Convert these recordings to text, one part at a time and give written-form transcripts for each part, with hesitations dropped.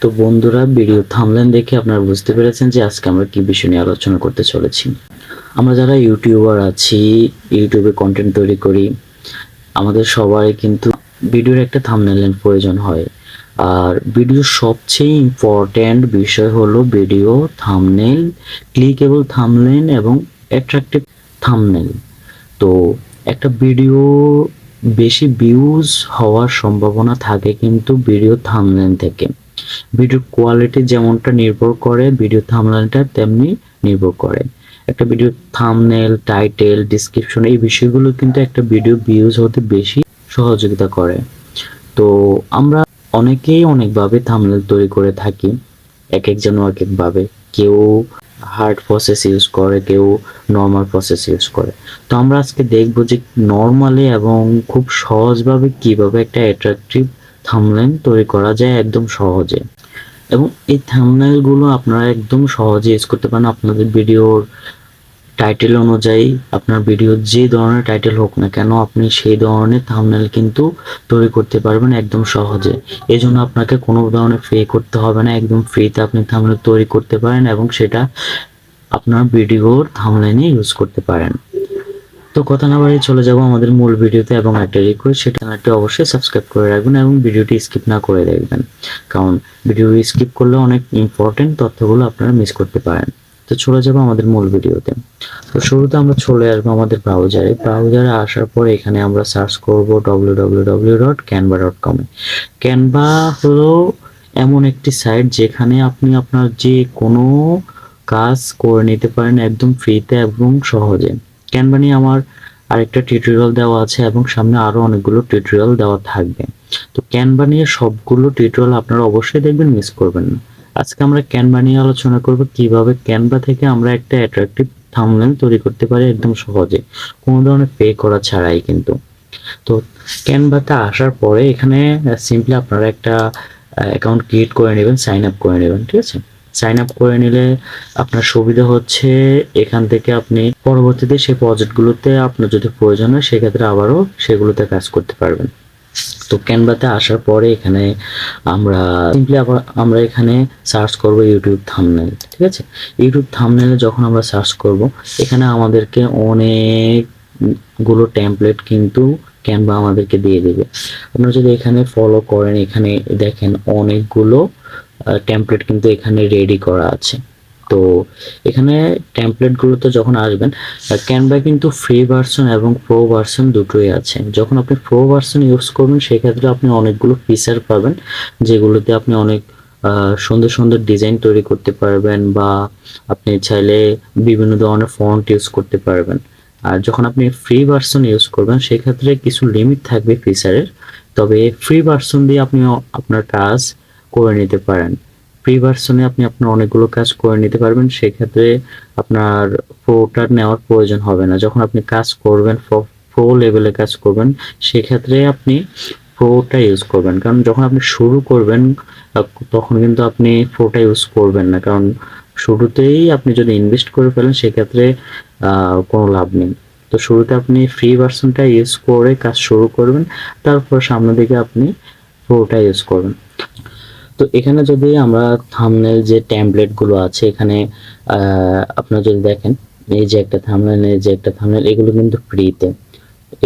তো বন্ধুরা, video thumbnail দেখে আপনারা বুঝতে পেরেছেন যে আজকে আমরা কি বিষয় নিয়ে আলোচনা করতে চলেছি। আমরা যারা ইউটিউবার আছি, ইউটিউবে কন্টেন্ট তৈরি করি, আমাদের সবাই কিন্তু ভিডিওর একটা থাম্বনেলের প্রয়োজন হয়। আর ভিডিওর সবচেয়ে ইম্পর্ট্যান্ট বিষয় হলো ভিডিও থাম্বনেল, ক্লিকেবল থাম্বনেল এবং অ্যাট্রাকটিভ থাম্বনেল। তো একটা ভিডিও বেশি ভিউজ হওয়ার সম্ভাবনা থাকে কিন্তু ভিডিও থাম্বনেল থেকে। ভিডিওর কোয়ালিটি যেমনটা নির্ভর করে ভিডিও থাম্বনেলটা তেমনি নির্ভর করে। একটা ভিডিও থাম্বনেল, টাইটেল, ডিসক্রিপশন এই বিষয়গুলো কিন্তু একটা ভিডিও ভিউজ হতে বেশি সহযোগিতা করে। তো আমরা অনেকেই অনেকভাবে থাম্বনেল তৈরি করে থাকি, এক একজন এক একভাবে। কেউ হার্ড প্রসেস ইউজ করে, কেউ নর্মাল প্রসেস ইউজ করে। তো আমরা আজকে দেখব যে নর্মালি এবং খুব সহজভাবে কিভাবে একটা অ্যাট্রাকটিভ থাম্বনেল তৈরি করা যায় একদম সহজে। এবং এই থাম্বনেলগুলো আপনারা একদম সহজে ইউজ করতে পারেন আপনাদের ভিডিওর টাইটেল অনুযায়ী। আপনার ভিডিও যে ধরনের টাইটেল হোক না কেন, আপনি সেই ধরনের থাম্বনেল কিন্তু তৈরি করতে পারবেন একদম সহজে। এই জন্য আপনাকে কোনো ধরনের পে করতে হবে না, একদম ফ্রিতে আপনি থাম্বনেল তৈরি করতে পারেন এবং সেটা আপনার ভিডিওর থাম্বনেলে ইউজ করতে পারেন। তো কথা না বাড়িয়ে চলে যাব আমাদের মূল ভিডিওতে, এবং একটা রিকোয়েস্ট, সেটা চ্যানেলটি অবশ্যই সাবস্ক্রাইব করে রাখবেন এবং ভিডিওটি স্কিপ না করে দেখবেন, কারণ ভিডিও স্কিপ করলে অনেক ইম্পর্টেন্ট তথ্যগুলো আপনারা মিস করতে পারেন। তো চলে যাব আমাদের মূল ভিডিওতে। তো শুরুতে আমরা চলে আসবো আমাদের ব্রাউজারে আসার পর এখানে আমরা সার্চ করব www.canva.com এ। ক্যানভা হলো এমন একটি সাইট যেখানে আপনি আপনার যে কোনো কাজ করে নিতে পারেন একদম ফ্রিতে এবং সহজে। ক্যানভা নিয়ে আমার আরেকটা টিউটোরিয়াল দেওয়া আছে এবং সামনে আরো অনেকগুলো টিউটোরিয়াল দেওয়া থাকবে। তো ক্যানভা নিয়ে সবগুলো টিউটোরিয়াল আপনারা অবশ্যই দেখবেন, মিস করবেন না। আজকে আমরা ক্যানভা নিয়ে আলোচনা করব কিভাবে ক্যানভা থেকে আমরা একটা অ্যাট্রাকটিভ থাম্বনেল তৈরি করতে পারি একদম সহজে, কোনো ধরনের পে করা ছাড়াই কিন্তু। তো ক্যানভাতে আসার পরে এখানে সিম্পলি আপনারা একটা অ্যাকাউন্ট ক্রিয়েট করে নেবেন, সাইন আপ করে নেবেন, ঠিক আছে। সাইন আপ করে নিলে আপনার সুবিধা হচ্ছে এখান থেকে আপনি পরবর্তীতে সেই প্রজেক্টগুলোতে আপনার যদি প্রয়োজন হয় সেক্ষেত্রে আবারও সেগুলোতে কাজ করতে পারবেন। তো ক্যানভাতে আসার পরে এখানে আমরা সিম্পলি আমরা এখানে সার্চ করব ইউটিউব থাম্বনেল, ঠিক আছে। ইউটিউব থাম্বনেলে যখন আমরা সার্চ করব এখানে আমাদেরকে অনেকগুলো টেমপ্লেট কিন্তু ক্যানভা আমাদেরকে দিয়ে দেবে। আপনারা যদি এখানে ফলো করেন, এখানে দেখেন অনেকগুলো টেমপ্লেট কিন্তু এখানে রেডি করা আছে। তো এখানে টেমপ্লেটগুলোতে যখন আসবেন, ক্যানভা কিন্তু ফ্রি ভার্সন এবং প্রো ভার্সন দুটোই আছে। যখন আপনি প্রো ভার্সন ইউজ করবেন সেক্ষেত্রে আপনি অনেকগুলো ফিচার পাবেন, যেগুলোতে আপনি অনেক সুন্দর সুন্দর ডিজাইন তৈরি করতে পারবেন, বা আপনি চাইলে বিভিন্ন ধরনের ফন্ট ইউজ করতে পারবেন। আর যখন আপনি ফ্রি ভার্সন ইউজ করবেন সেক্ষেত্রে কিছু লিমিট থাকবে ফিচারের, তবে ফ্রি ভার্সন দিয়ে আপনি আপনার কাজ করে নিতে পারেন। ফ্রি ভার্সনে আপনি আপনার অনেকগুলো কাজ করে নিতে পারবেন, সেক্ষেত্রে আপনার প্রোটার নেওয়ার প্রয়োজন হবে না। যখন আপনি কাজ করবেন, প্রো লেভেলে কাজ করবেন, সেক্ষেত্রে আপনি প্রোটা ইউজ করবেন। কারণ যখন আপনি শুরু করবেন তখন কিন্তু আপনি প্রোটা ইউজ করবেন না, কারণ শুরুতেই আপনি যদি ইনভেস্ট করে ফেলেন সেক্ষেত্রে কোনো লাভ নেই। তো শুরুতে আপনি ফ্রি ভার্সনটা ইউজ করে কাজ শুরু করবেন, তারপর সামনের দিকে আপনি প্রোটা ইউজ করবেন। তো এখানে যদি আমরা থাম্বনেল যে টেমপ্লেট গুলো আছে এখানে আপনারা যদি দেখেন, এই যে একটা থাম্বনেল, এই যে একটা থাম্বনেল, এগুলো কিন্তু ফ্রিতে,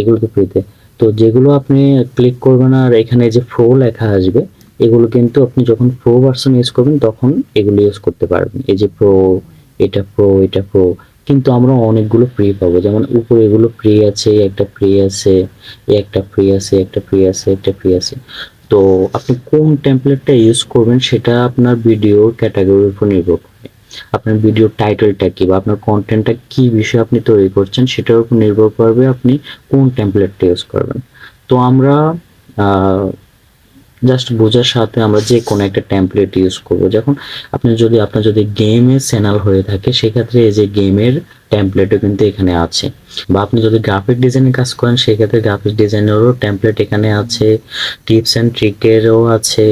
এগুলো তো ফ্রিতে। তো যেগুলো আপনি ক্লিক করবেন আর এখানে যে প্রো লেখা আসবে, এগুলো কিন্তু আপনি যখন প্রো ভার্সন ইউজ করবেন তখন এগুলো ইউজ করতে পারবেন। এই যে প্রো, এটা প্রো, এটা প্রো, কিন্তু আমরা অনেকগুলো ফ্রি পাবো। যেমন উপরে এগুলো ফ্রি আছে, একটা ফ্রি আছে, একটা ফ্রি আছে, একটা ফ্রি আছে, একটা ফ্রি আছে। তো আপনি কোন টেমপ্লেটটা ইউজ করবেন সেটা আপনার ভিডিও ক্যাটাগরির উপর নির্ভর করে। আপনার ভিডিও টাইটেলটা কি বা আপনার কন্টেন্টটা কি বিষয়ে আপনি তৈরি করছেন সেটার উপর নির্ভর করবে আপনি কোন টেমপ্লেটটা ইউজ করবেন। তো আমরা জাস্ট বোঝার সাথে আমরা যে কোনো একটা টেমপ্লেট ইউজ করব। যখন আপনার যদি গেমের চ্যানেল হয়ে থাকে সেক্ষেত্রে এই যে গেমের টেমপ্লেটও কিন্তু এখানে আছে, বা আপনি যদি গ্রাফিক ডিজাইনের কাজ করেন সেক্ষেত্রে গ্রাফিক ডিজাইনেরও টেমপ্লেট এখানে আছে, টিপস অ্যান্ড ট্রিকেরও আছে,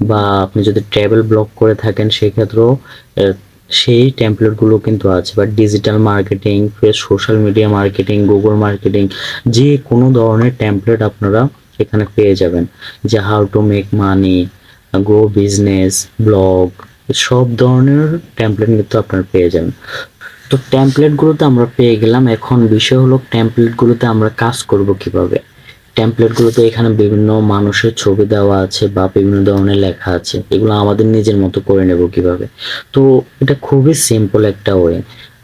বা আপনি যদি ট্রাভেল ব্লগ করে থাকেন সেক্ষেত্রেও সেই টেমপ্লেটগুলো কিন্তু আছে, বা digital marketing, social media marketing, Google marketing, যে কোনো ধরনের টেমপ্লেট আপনারা এখানে পেয়ে যাবেন। যে how to make money, grow business, blog, সব ধরনের টেমপ্লেট কিন্তু আপনারা পেয়ে যাবেন। তো টেমপ্লেটগুলোতে আমরা পেয়ে গেলাম, এখন বিষয় হলো টেমপ্লেটগুলোতে আমরা কাজ করব কিভাবে। টেমপ্লেটগুলোতে এখানে বিভিন্ন মানুষের ছবি দেওয়া আছে বা বিভিন্ন ধরনের লেখা আছে, এগুলো আমাদের নিজের মতো করে নেব কিভাবে। তো এটা খুবই সিম্পল একটা ওয়ে।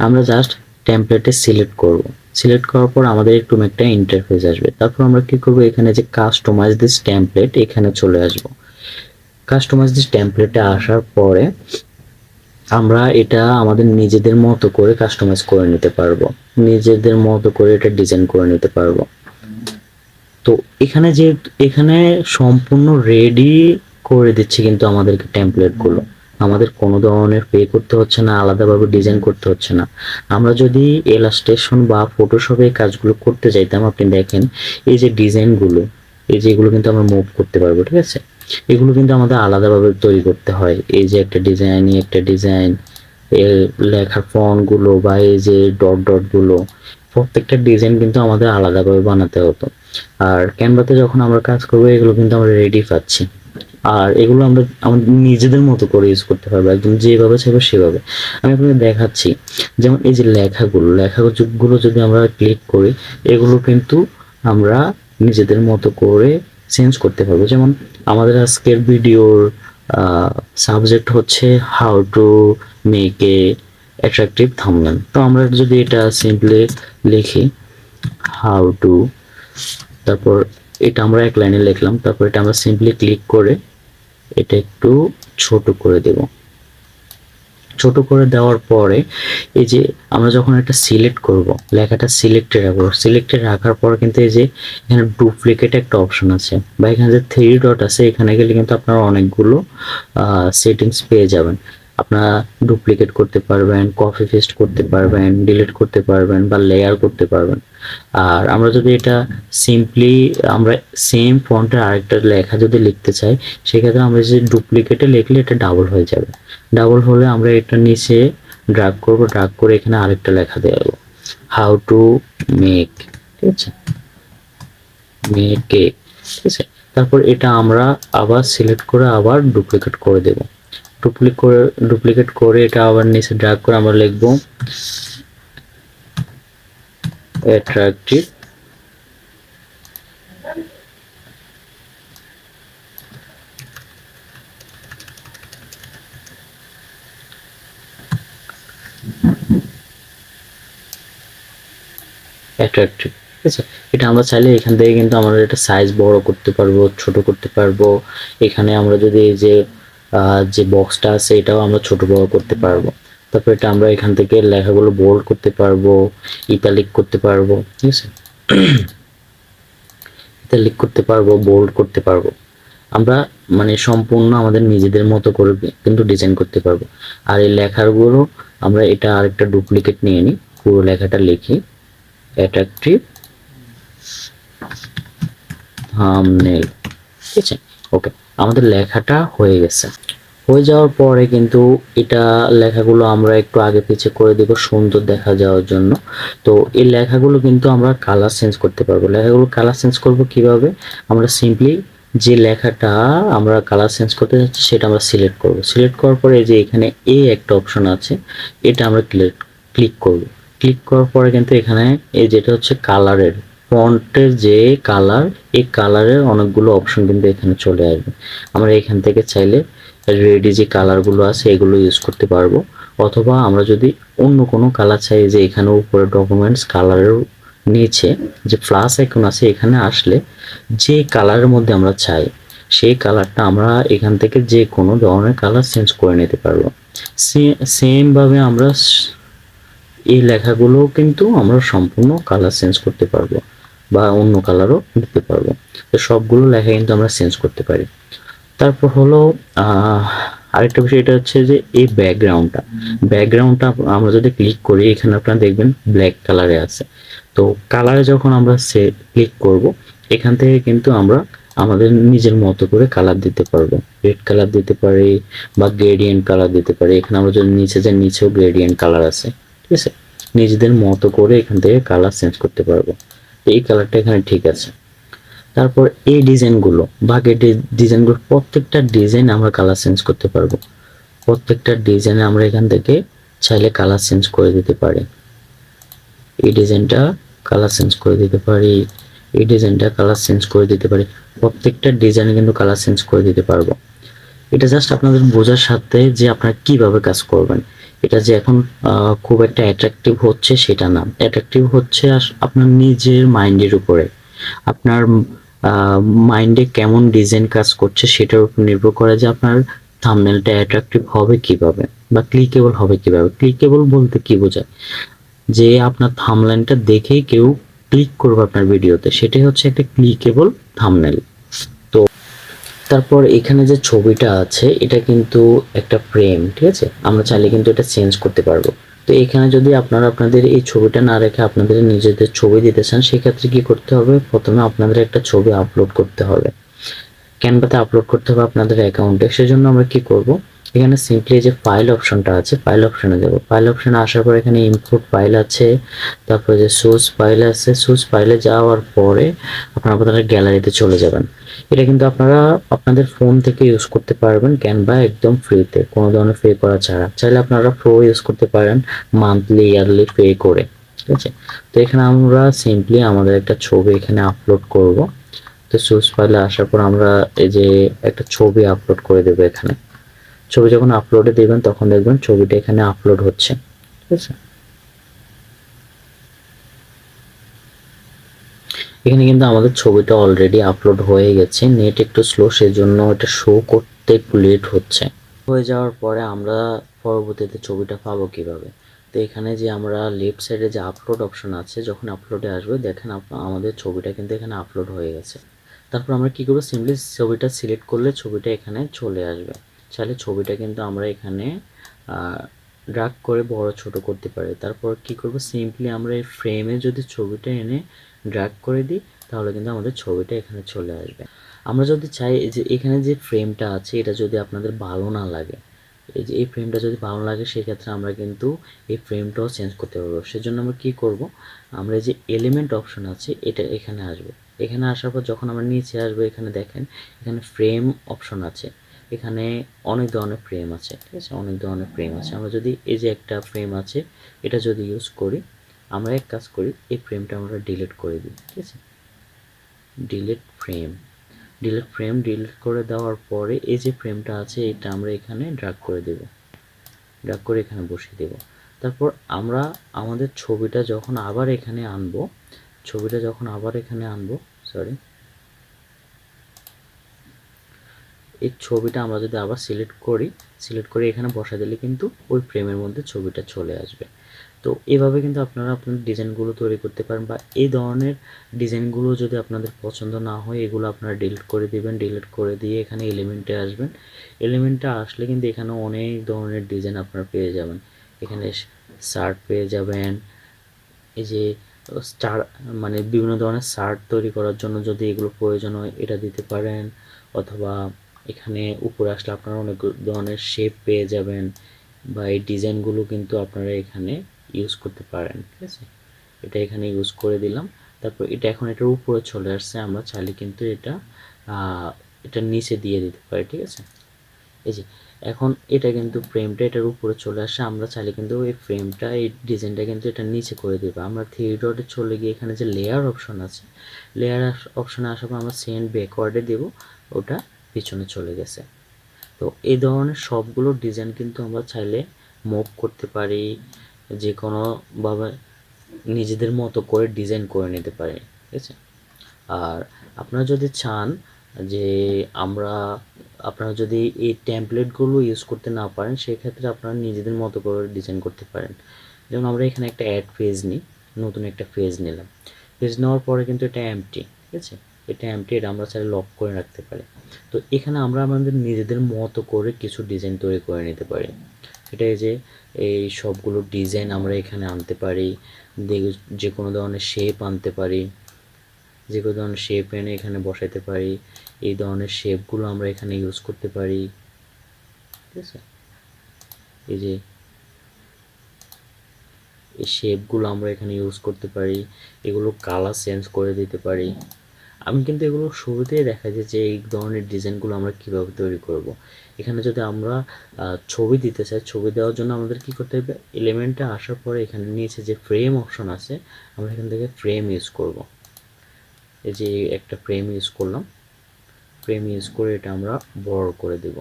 আমরা জাস্ট টেমপ্লেটে সিলেক্ট করব, সিলেক্ট করার পর আমাদের একটু একটা ইন্টারফেস আসবে, তারপর আমরা কি করব, এখানে যে কাস্টমাইজ দিস টেমপ্লেট এখানে চলে আসব। কাস্টমাইজ দিস টেমপ্লেটে আসার পরে আমরা এটা আমাদের নিজেদের মতো করে কাস্টমাইজ করে নিতে পারবো, নিজেদের মতো করে এটা ডিজাইন করে নিতে পারবো। তো এখানে যে এখানে সম্পূর্ণ রেডি করে দিচ্ছে কিন্তু আমাদেরকে টেমপ্লেট গুলো, আমাদের কোনো ধরনের পে করতে হচ্ছে না, আলাদাভাবে ডিজাইন করতে হচ্ছে না। আমরা যদি ইলাস্ট্রেশন বা ফটোশপে এই কাজগুলো করতে চাইতাম, আপনি দেখেন এই যে ডিজাইন গুলো, এই যে এগুলো কিন্তু আমরা মুভ করতে পারবো, ঠিক আছে। এগুলো কিন্তু আমাদের আলাদাভাবে তৈরি করতে হয়, এই যে একটা ডিজাইন, একটা ডিজাইন, এর লেখার ফন্ট গুলো বা এই যে ডট ডট গুলো, প্রত্যেকটা ডিজাইন কিন্তু আমাদের আলাদাভাবে বানাতে হতো। আর ক্যানভাতে যখন আমরা কাজ করবো এগুলো কিন্তু আমরা রেডি পাচ্ছি, আর এগুলো আমরা আমাদের নিজেদের মতো করে ইউজ করতে পারবো, একদম যেভাবে চাইবো সেভাবে। আমি আপনাকে দেখাচ্ছি, যেমন এই যে লেখাগুলো যদি আমরা ক্লিক করি, এগুলো কিন্তু আমরা নিজেদের মতো করে চেঞ্জ করতে পারবো। যেমন আমাদের আজকের ভিডিওর সাবজেক্ট হচ্ছে how to make a attractive thumbnail. তো আমরা যদি এটা সিম্পলি লিখি হাউ টু, তারপর এটা আমরা এক লাইনে লিখলাম, তারপর এটা আমরা সিম্পলি ক্লিক করে এটা একটু ছোট করে দেব। ছোট করে দেওয়ার পরে এই যে আমরা যখন এটা সিলেক্ট করব, লেখাটা সিলেক্টে রাখবো, সিলেক্টে রাখার পর কিন্তু এই যে এখানে ডুপ্লিকেট একটা অপশন আছে বা এখানে যে থ্রি ডট আছে, এখানে গেলে কিন্তু আপনারা অনেকগুলো সেটিংস পেয়ে যাবেন। আপনারা ডুপ্লিকেট করতে পারবেন, কপি পেস্ট করতে পারবেন, ডিলিট করতে পারবেন বা লেয়ার করতে পারবেন। আর আমরা যদি এটা সিম্পলি আমরা সেম ফন্টের আরেকটা লেখা যদি লিখতে চাই, সেক্ষেত্রে আমরা যে ডুপ্লিকেটে লিখলে এটা ডাবল হয়ে যাবে। ডাবল হলে আমরা এটা নিচে ড্রাগ করব, ড্রাগ করে এখানে আরেকটা লেখা দেব, হাউ টু মেক, ঠিক আছে, মেক এ, ঠিক আছে। তারপর এটা আমরা আবার সিলেক্ট করে আবার ডুপ্লিকেট করে দেব, ডুপ্লিকেট করে এটা আবার নিচে ড্রাগ করে আমরা লিখবো অ্যাট্রাকটিভ অ্যাট্রাকটিভ, ঠিক আছে। এটা আমরা চাইলে এখান থেকে কিন্তু আমরা এটা সাইজ বড় করতে পারবো, ছোট করতে পারবো। এখানে আমরা যদি এই যে যে বক্সটা আছে এটাও আমরা ছোট বড় করতে পারবো। তারপর এটা আমরা এখান থেকে লেখাগুলো বোল্ড করতে পারবো, ইটালিক করতে পারবো, ঠিক আছে, ইটালিক করতে পারবো, বোল্ড করতে পারবো। আমরা মানে সম্পূর্ণ আমাদের নিজেদের মতো করে কিন্তু ডিজাইন করতে পারবো। আর এই লেখাগুলো আমরা এটা আরেকটা ডুপ্লিকেট নিয়ে নিই, পুরো লেখাটা লিখি অ্যাট্রাকটিভ থাম্বনেল, ঠিক আছে। ওকে, আমাদের লেখাটা হয়ে গেছে। হয়ে যাওয়ার পরে কিন্তু এটা লেখাগুলো আমরা একটু আগে পিছে করে দেব সুন্দর দেখা যাওয়ার জন্য। তো এই লেখাগুলো কিন্তু আমরা কালার চেঞ্জ করতে পারবো। লেখাগুলো কালার চেঞ্জ করব কিভাবে, আমরা সিম্পলি যে লেখাটা আমরা কালার চেঞ্জ করতে যাচ্ছি সেটা আমরা সিলেক্ট করব। সিলেক্ট করার পরে যে এখানে এ একটা অপশন আছে, এটা আমরা ক্লিক করব। ক্লিক করার পরে কিন্তু এখানে এই যেটা হচ্ছে কালারের, ফন্টের যে কালার, এই কালারের অনেকগুলো অপশন কিন্তু এখানে চলে আসবে। আমরা এখান থেকে চাইলে রেডি যে কালারগুলো আছে এগুলো ইউজ করতে পারবো, অথবা আমরা যদি অন্য কোনো কালার চাই, যে এখানে উপরে ডকুমেন্টস কালারের নিচে যে প্লাস আইকন আছে, এখানে আসলে যে কালারের মধ্যে আমরা চাই সেই কালারটা আমরা এখান থেকে যে কোনো ধরনের কালার চেঞ্জ করে নিতে পারবো। সেম ভাবে আমরা এই লেখাগুলো কিন্তু আমরা সম্পূর্ণ কালার চেঞ্জ করতে পারবো বা অন্য কালারও দিতে পারবো। তো সবগুলো লেখা কিন্তু আমরা চেঞ্জ করতে পারি। তারপর হলো আরেকটা বিষয়, এটা হচ্ছে যে এই ব্যাকগ্রাউন্ডটা আমরা যদি ক্লিক করি, এখানে আপনারা দেখবেন ব্ল্যাক কালারে আছে। তো কালারে যখন আমরা ক্লিক করব, এখান থেকে কিন্তু আমরা আমাদের নিজের মতো করে কালার দিতে পারবো। রেড কালার দিতে পারি বা গ্রেডিয়েন্ট কালার দিতে পারি। এখানে আমরা যদি নিচে যাই, নিচেও গ্রেডিয়েন্ট কালার আছে, ঠিক আছে। নিজেদের মতো করে এখান থেকে কালার চেঞ্জ করতে পারবো। এই কালারটা এখানে ঠিক আছে। তারপর এই ডিজাইনগুলো বাকি ডিজাইনগুলো প্রত্যেকটা ডিজাইন আমরা কালার চেঞ্জ করতে পারবো। প্রত্যেকটা ডিজাইনে আমরা এখান থেকে চাইলে কালার চেঞ্জ করে দিতে পারি। এই ডিজাইনটা কালার চেঞ্জ করে দিতে পারি, এই ডিজাইনটা কালার চেঞ্জ করে দিতে পারি। প্রত্যেকটা ডিজাইনে কিন্তু কালার চেঞ্জ করে দিতে পারবো। এটা জাস্ট আপনাদের বোঝার সাথে যে আপনারা কিভাবে কাজ করবেন। এটা যে এখন খুব একটা অ্যাট্রাকটিভ হচ্ছে সেটা না, অ্যাট্রাকটিভ হচ্ছে আপনার নিজের মাইন্ডের উপরে। আপনার মাইন্ডে কেমন ডিজাইন কাজ করছে সেটার উপর নির্ভর করে যে আপনার থাম্বনেলটা অ্যাট্রাকটিভ হবে কিভাবে বা ক্লিকেবল হবে কিভাবে। ক্লিকেবল বলতে কি বোঝায়, যে আপনার থাম্বনেলটা দেখেই কেউ ক্লিক করবে আপনার ভিডিওতে, সেটাই হচ্ছে একটা ক্লিকেবল থাম্বনেল। তো তারপর এখানে যে ছবিটা আছে এটা কিন্তু একটা ফ্রেম, ঠিক আছে, আমরা চাইলে কিন্তু এটা চেঞ্জ করতে পারবো। তো এখানে যদি আপনারা আপনাদের এই ছবিটা না রেখে আপনাদের নিজেদের ছবি দিতে চান, সেক্ষেত্রে কি করতে হবে, প্রথমে আপনাদের একটা ছবি আপলোড করতে হবে, ক্যানভাতে আপলোড করতে হবে আপনাদের অ্যাকাউন্টে। সেজন্য আমরা কি করব, এখানে সিম্পলি যে ফাইল অপশনটা আছে ফাইল অপশনে যাব। ফাইল অপশনে আসার পর এখানে ইম্পোর্ট ফাইল আছে, তারপরে যে সোর্স ফাইল আছে, সোর্স ফাইলে যাওয়ার পরে আপনারা আপনাদের গ্যালারিতে চলে যাবেন। এটা কিন্তু আপনারা আপনাদের ফোন থেকে ইউজ করতে পারবেন ক্যানভা একদম ফ্রিতে, কোনো ধরনের পে করা ছাড়া। চাইলে আপনারা প্রো ইউজ করতে পারেন মান্থলি ইয়ারলি পে করে, ঠিক আছে। তো এখানে আমরা সিম্পলি আমাদের একটা ছবি এখানে আপলোড করব। তো সোর্স ফাইলে আসার পর আমরা এই যে একটা ছবি আপলোড করে দেবো এখানে। ছবি যখন আপলোডে দেবেন তখন দেখবেন ছবিটা এখানে আপলোড হচ্ছে, ঠিক আছে। এখানে কিন্তু আমাদের ছবিটা অলরেডি আপলোড হয়ে গেছে, নেট একটু স্লো সেজন্য এটা শো করতে একটু লেট হচ্ছে। হয়ে যাওয়ার পরে আমরা পরবর্তীতে ছবিটা পাবো কিভাবে। তো এখানে যে আমরা লেফট সাইডে যে আপলোড অপশন আছে, যখন আপলোডে আসবে দেখেন আমাদের ছবিটা কিন্তু এখানে আপলোড হয়ে গেছে। তারপর আমরা কি করবো, সিম্পলি ছবিটা সিলেক্ট করলে ছবিটা এখানে চলে আসবে। চাইলে ছবিটা কিন্তু আমরা এখানে ড্র্যাগ করে বড় ছোট করতে পারি। তারপর কি করব, সিম্পলি আমরা এই ফ্রেমে যদি ছবিটা এনে ড্র্যাগ করে দিই তাহলে কিন্তু আমাদের ছবিটা এখানে চলে আসবে। আমরা যদি চাই যে এখানে যে ফ্রেমটা আছে এটা যদি আপনাদের ভালো না লাগে, এই যে এই ফ্রেমটা যদি ভালো লাগে সেক্ষেত্রে আমরা কিন্তু এই ফ্রেমটাও চেঞ্জ করতে পারবো। সেজন্য আমরা কি করব, আমরা যে এলিমেন্ট অপশন আছে এটা এখানে আসবে। এখানে আসার পর যখন আমরা নিচে আসবো এখানে দেখেন এখানে ফ্রেম অপশন আছে, এখানে অনেক ধরনের ফ্রেম আছে, ঠিক আছে, অনেক ধরনের ফ্রেম আছে। আমরা যদি এই যে একটা ফ্রেম আছে এটা যদি ইউজ করি, আমরা এক কাজ করি এই ফ্রেমটা আমরা ডিলিট করে দিই, ঠিক আছে। ডিলিট করে দেওয়ার পরে এই যে ফ্রেমটা আছে এটা আমরা এখানে ড্র্যাগ করে দেব, ড্র্যাগ করে এখানে বসিয়ে দেব। তারপর আমরা আমাদের ছবিটা যখন আবার এখানে আনবো, সরি, এই ছবিটা আমরা যদি আবার সিলেক্ট করে এখানে বসা দিলে কিন্তু ওই ফ্রেমের মধ্যে ছবিটা চলে আসবে। তো এভাবে কিন্তু আপনারা আপনার ডিজাইনগুলো তৈরি করতে পারেন, বা এই ধরনের ডিজাইনগুলো যদি আপনাদের পছন্দ না হয় এগুলো আপনারা ডিলিট করে দিবেন। ডিলিট করে দিয়ে এখানে এলিমেন্টে আসবেন। এলিমেন্টে আসলে কিন্তু এখানে অনেক ধরনের ডিজাইন আপনারা পেয়ে যাবেন। এখানে শার্ট পেয়ে যাবেন, এই যে স্টার মানে বিভিন্ন ধরনের শার্ট তৈরি করার জন্য যদি এগুলো প্রয়োজন হয় এটা দিতে পারেন, অথবা এখানে উপরে আসলে আপনারা অনেক ধরনের শেপ পেয়ে যাবেন, বা এই ডিজাইনগুলো কিন্তু আপনারা এখানে ইউজ করতে পারেন, ঠিক আছে। এটা এখানে ইউজ করে দিলাম। তারপর এটা এখন এটার উপরে চলে আসছে, আমরা চাইলে কিন্তু এটা নিচে দিয়ে দিতে পারি, ঠিক আছে। এই যে এখন এটা কিন্তু ফ্রেমটা এটার উপরে চলে আসে, আমরা চাইলে কিন্তু এই ফ্রেমটা এই ডিজাইনটা কিন্তু এটা নিচে করে দেবো। আমরা থ্রি ডটে চলে গিয়ে এখানে যে লেয়ার অপশন আছে, লেয়ার অপশনে আসার পর আমরা সেন্ড ব্যাকওয়ার্ডে দেবো, ওটা পিছনে চলে গেছে। তো এই ধরনের সবগুলো ডিজাইন কিন্তু আমরা চাইলে মুভ করতে পারি, যে কোনোভাবে নিজেদের মতো করে ডিজাইন করে নিতে পারি, ঠিক আছে। আর আপনারা যদি চান যে আপনারা যদি এই টেমপ্লেটগুলো ইউজ করতে না পারেন সেক্ষেত্রে আপনারা নিজেদের মতো করে ডিজাইন করতে পারেন। যেমন আমরা এখানে একটা অ্যাড পেজ নিই, নতুন একটা পেজ নিলাম, পেজ নেওয়ার পরে কিন্তু এটা এমটি, ঠিক আছে, এটা এমটি, এটা আমরা চাইলে লক করে রাখতে পারি। তো এখানে আমরা আমাদের নিজেদের মতো করে কিছু ডিজাইন তৈরি করে নিতে পারি। সেটা এই যে এই সবগুলো ডিজাইন আমরা এখানে আনতে পারি, যে কোনো ধরনের শেপ আনতে পারি, যে কোনো ধরনের শেপ এনে এখানে বসাতে পারি। এই ধরনের শেপগুলো আমরা এখানে ইউজ করতে পারি, ঠিক আছে। এই যে এই শেপগুলো আমরা এখানে ইউজ করতে পারি, এগুলো কালার চেঞ্জ করে দিতে পারি। আমি কিন্তু এগুলো শুরুতেই দেখাই যে এই ধরনের ডিজাইনগুলো আমরা কীভাবে তৈরি করব। এখানে যদি আমরা ছবি দিতে চাই, ছবি দেওয়ার জন্য আমাদের কী করতে হবে, এলিমেন্টে আসার পরে এখানে নিচে যে ফ্রেম অপশন আছে, আমরা এখান থেকে ফ্রেম ইউজ করব। এই যে একটা ফ্রেম ইউজ করলাম, ফ্রেম ইউজ করে এটা আমরা বড় করে দেব,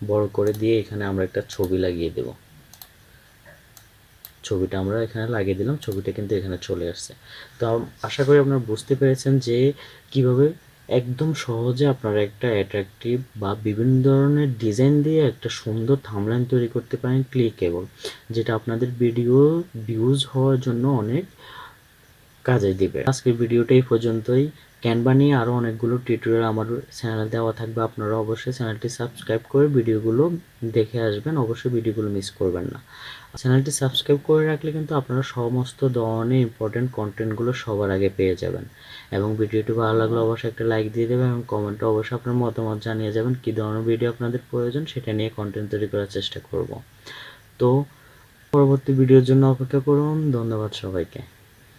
বড় করে দিয়ে এখানে আমরা একটা ছবি লাগিয়ে দেব। ছবিটা আমরা এখানে লাগিয়ে দিলাম, ছবিটা কিন্তু এখানে চলে আসছে। তো আশা করি আপনারা বুঝতে পেরেছেন যে কিভাবে একদম সহজে আপনারা একটা অ্যাট্রাকটিভ বা বিভিন্ন ধরনের ডিজাইন দিয়ে একটা সুন্দর থাম্বনেইল তৈরি করতে পারেন ক্লিকেবল, যেটা আপনাদের ভিডিও ভিউজ হওয়ার জন্য অনেক কাজে দিবে। আজকের ভিডিওটা এই পর্যন্তই। ক্যানভা নিয়ে আরও অনেকগুলো টিউটোরিয়াল আমার চ্যানেলে দেওয়া থাকবে, আপনারা অবশ্যই চ্যানেলটি সাবস্ক্রাইব করে ভিডিওগুলো দেখে আসবেন, অবশ্যই ভিডিওগুলো মিস করবেন না। চ্যানেলটি সাবস্ক্রাইব করে রাখলে কিন্তু আপনারা সমস্ত ধরনের ইম্পর্টেন্ট কন্টেন্টগুলো সবার আগে পেয়ে যাবেন। এবং ভিডিওটি ভালো লাগলে অবশ্যই একটা লাইক দিয়ে দেবেন এবং কমেন্টে অবশ্যই আপনার মতামত জানিয়ে যাবেন কী ধরনের ভিডিও আপনাদের প্রয়োজন, সেটা নিয়ে কন্টেন্ট তৈরি করার চেষ্টা করব। তো পরবর্তী ভিডিওর জন্য অপেক্ষা করুন। ধন্যবাদ সবাইকে।